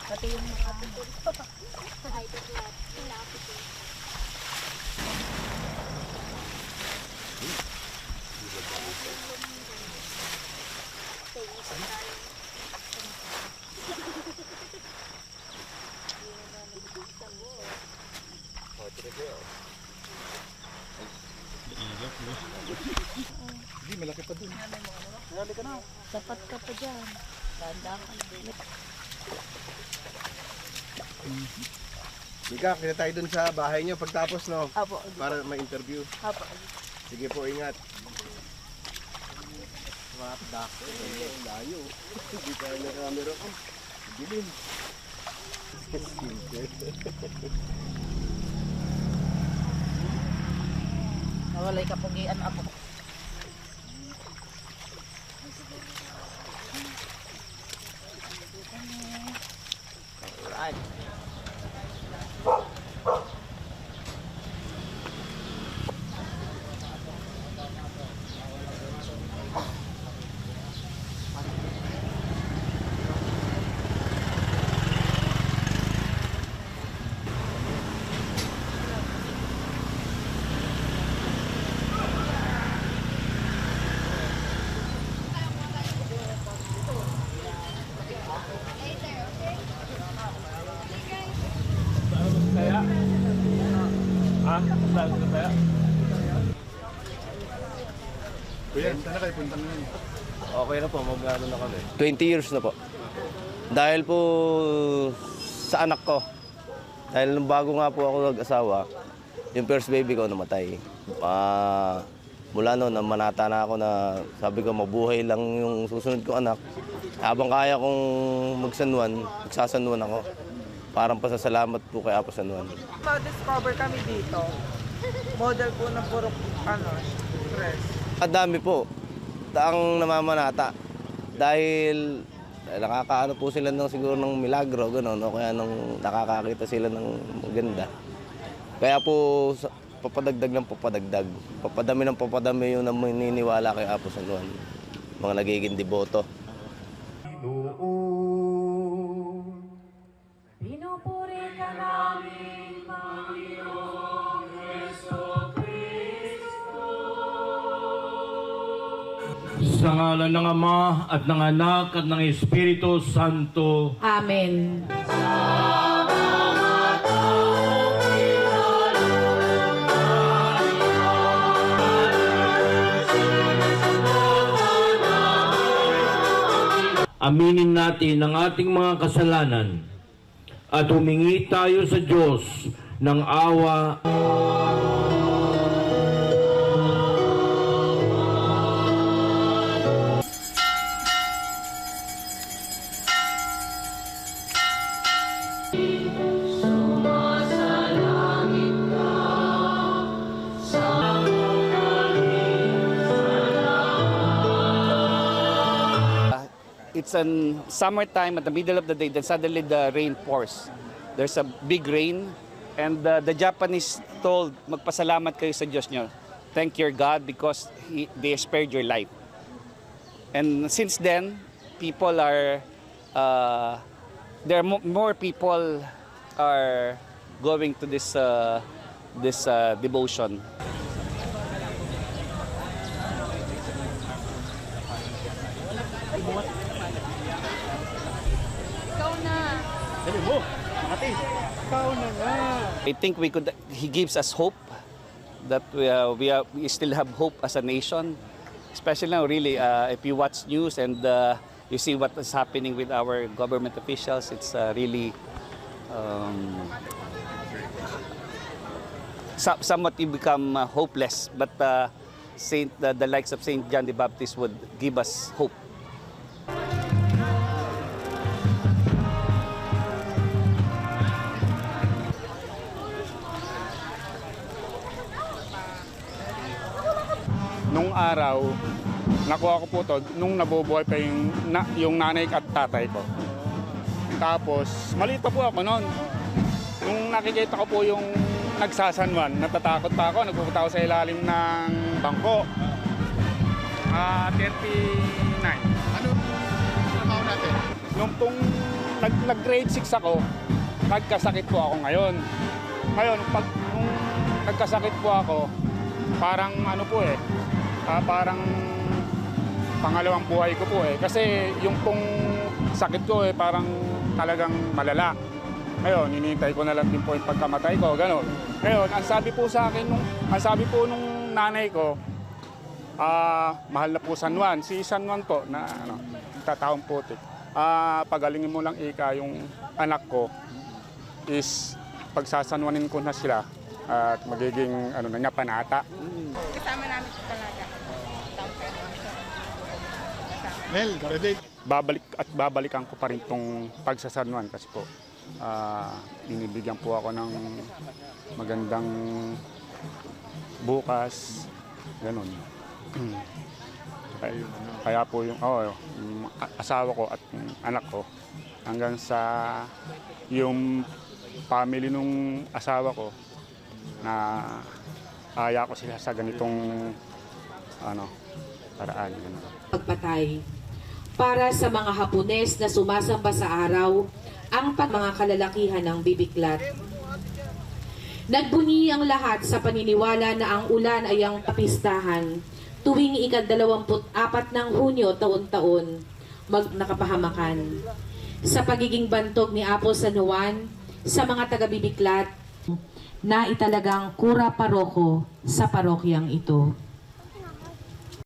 Pati yung mga Hindi, malaki pa dun. Malaki ka na. sapat ka pa dyan. Tanda ka. Mika, kita tayo dun sa bahay niyo pagtapos, no? Apo. Para ma-interview. Apo. Sige po, ingat. Mapdak. Layo. Hindi tayo na camera ko. Bilin. Nawalay kapugian ako. Alright. Kuya, saan na kayo punta ngayon? Okay na po, mag-ano na kami. 20 years na po. Dahil po sa anak ko. Dahil nung bago nga po ako nag-asawa, yung first baby ko namatay. Mula noon, manata na ako na sabi ko mabuhay lang yung susunod kong anak. Habang kaya kong magsanwan, magsasanwan ako. Parang pasasalamat po kay Apo San Juan. Ma-discover kami dito. Model po ng puro stress. Dami po ang namamanata dahil nakakaano po sila ng siguro ng milagro gano'n o kaya nung nakakakita sila ng maganda. Kaya po papadagdag ng papadagdag. Papadami ng papadami yung naniniwala kay Apo San Juan. Mga nagiging deboto. Pinupuri ka namin, Panginoong Jesucristo. Sa ngalan ng Ama at ng Anak at ng Espiritu Santo. Amen. Aminin natin ang ating mga kasalanan at humingi tayo sa Diyos ng awa. It's in summertime at the middle of the day, then suddenly the rain pours. There's a big rain, and the Japanese told, magpasalamat kayo sa Diyos nyo. Thank your God because they spared your life. And since then, people are, more people are going to this devotion. I think he gives us hope that we still have hope as a nation, especially now really if you watch news and you see what is happening with our government officials. It's really somewhat you become hopeless, but the likes of Saint John the Baptist would give us hope. Nung araw, nakuha ko po to nung nabubuhay pa yung nanay at tatay ko. Tapos, maliit pa po ako noon. Nung nakikita ko po yung nagsasanwan, natatakot pa ako, nagpupunta ako sa ilalim ng bangko. 39. Ano trabaho natin? Nung nag-grade 6 ako, nagkasakit po ako ngayon. Ngayon, nung nagkasakit po ako, parang ano po parang pangalawang buhay ko po Kasi yung pong sakit ko parang talagang malala. Ngayon, hinihintay ko na lang din po yung pagkamatay ko, gano'n. Ngayon, ang sabi po sa akin, nung nanay ko, mahal na po San Juan. Si San Juan po, na tataong putik. Pagalingin mo lang yung anak ko is pagsasanwanin ko na sila at magiging panata. Kasama namin sa talaga. Mel, ready? Babalikan ko pa rin tong pagsasanwan kasi po binibigyan po ako ng magandang bukas, ganun. Kaya po yung asawa ko at anak ko hanggang sa yung family nung asawa ko na aya ko sila sa ganitong paraan. Ganun. Pagpatay. Para sa mga Hapones na sumasamba sa araw, ang mga kalalakihan ng bibiklat. Nagbunyi ang lahat sa paniniwala na ang ulan ay ang papistahan tuwing ika-24 ng Hunyo taon-taon nakapahamakan. Sa pagiging bantog ni Apo San Juan sa mga taga-bibiklat na italagang kura paroko sa parokyang ito.